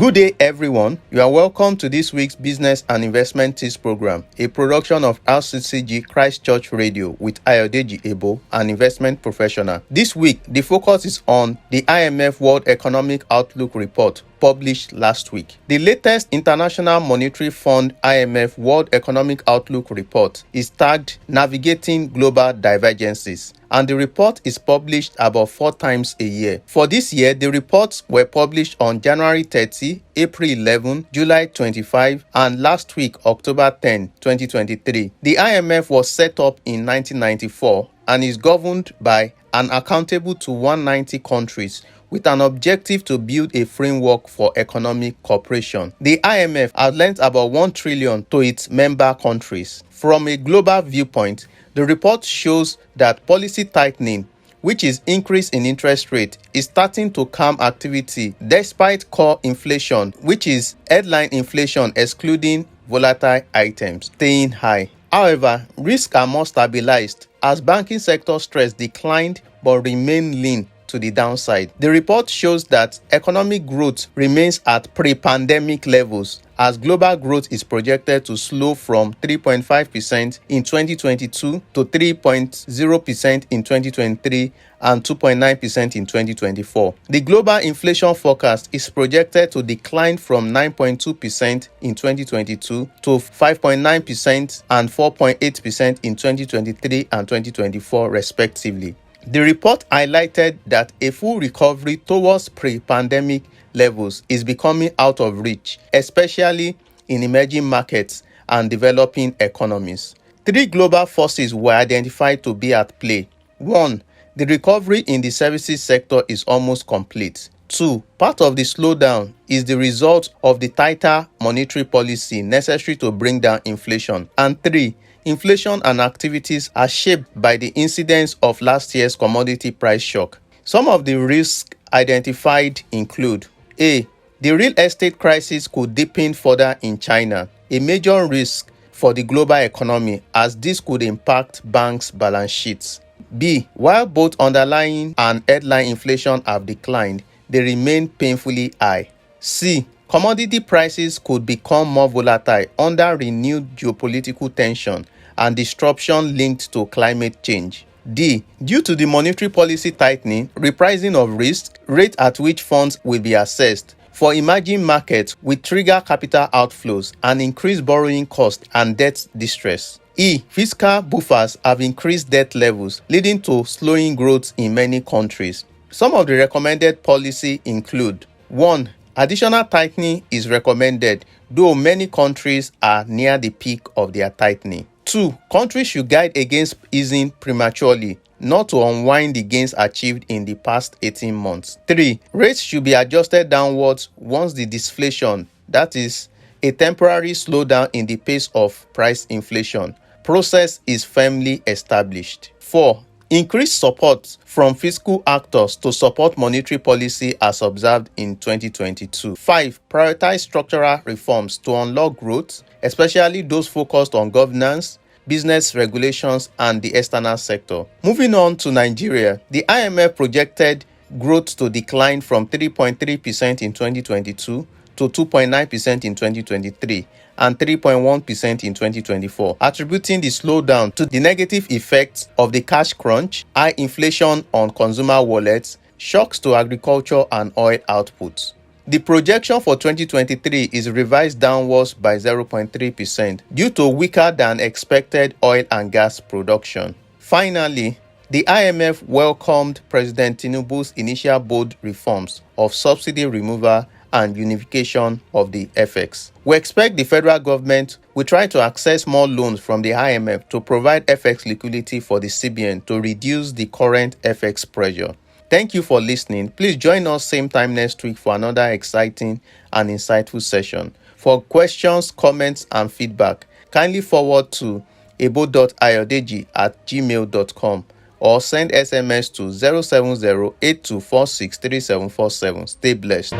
Good day, everyone. You are welcome to this week's Business and Investment Tips program, a production of RCCG Christ Church Radio with Ayodeji Ebo, an investment professional. This week, the focus is on the IMF World Economic Outlook Report published last week. The latest International Monetary Fund IMF World Economic Outlook Report is tagged Navigating Global Divergences, and the report is published about 4 times a year. For this year, the reports were published on January 30, April 11, July 25, and last week, October 10, 2023. The IMF was set up in 1994 and is governed by and accountable to 190 countries with an objective to build a framework for economic cooperation. The IMF has lent about 1 trillion to its member countries. From a global viewpoint, the report shows that policy tightening, which is increase in interest rate, is starting to calm activity despite core inflation, which is headline inflation excluding volatile items, staying high. However, risks are more stabilized as banking sector stress declined but remain lean to the downside. The report shows that economic growth remains at pre-pandemic levels as global growth is projected to slow from 3.5% in 2022 to 3.0% in 2023 and 2.9% in 2024. The global inflation forecast is projected to decline from 9.2% in 2022 to 5.9% and 4.8% in 2023 and 2024 respectively. The report highlighted that a full recovery towards pre-pandemic levels is becoming out of reach, especially in emerging markets and developing economies. 3 global forces were identified to be at play. 1. The recovery in the services sector is almost complete. 2. Part of the slowdown is the result of the tighter monetary policy necessary to bring down inflation. And 3. Inflation and activities are shaped by the incidence of last year's commodity price shock. Some of the risks identified include: A. The real estate crisis could deepen further in China, a major risk for the global economy as this could impact banks' balance sheets. B. While both underlying and headline inflation have declined, they remain painfully high. C. Commodity prices could become more volatile under renewed geopolitical tension and disruption linked to climate change. D. Due to the monetary policy tightening, repricing of risk, rate at which funds will be assessed for emerging markets will trigger capital outflows and increase borrowing costs and debt distress. E. Fiscal buffers have increased debt levels, leading to slowing growth in many countries. Some of the recommended policy include: 1. Additional tightening is recommended, though many countries are near the peak of their tightening. 2. Countries should guide against easing prematurely, not to unwind the gains achieved in the past 18 months. 3. Rates should be adjusted downwards once the deflation, that is, a temporary slowdown in the pace of price inflation, process is firmly established. 4. Increased support from fiscal actors to support monetary policy as observed in 2022. 5. Prioritize structural reforms to unlock growth, especially those focused on governance, business regulations, and the external sector. Moving on to Nigeria, the IMF projected growth to decline from 3.3% in 2022 to 2.9% in 2023 and 3.1% in 2024, attributing the slowdown to the negative effects of the cash crunch, high inflation on consumer wallets, shocks to agriculture and oil outputs. The projection for 2023 is revised downwards by 0.3% due to weaker than expected oil and gas production. Finally, the IMF welcomed President Tinubu's initial bold reforms of subsidy removal and unification of the FX. We expect the federal government will try to access more loans from the IMF to provide FX liquidity for the CBN to reduce the current FX pressure. Thank you for listening. Please join us same time next week for another exciting and insightful session. For questions, comments, and feedback, kindly forward to ebo.ayodeji@gmail.com or send SMS to 070-8246-3747. Stay blessed.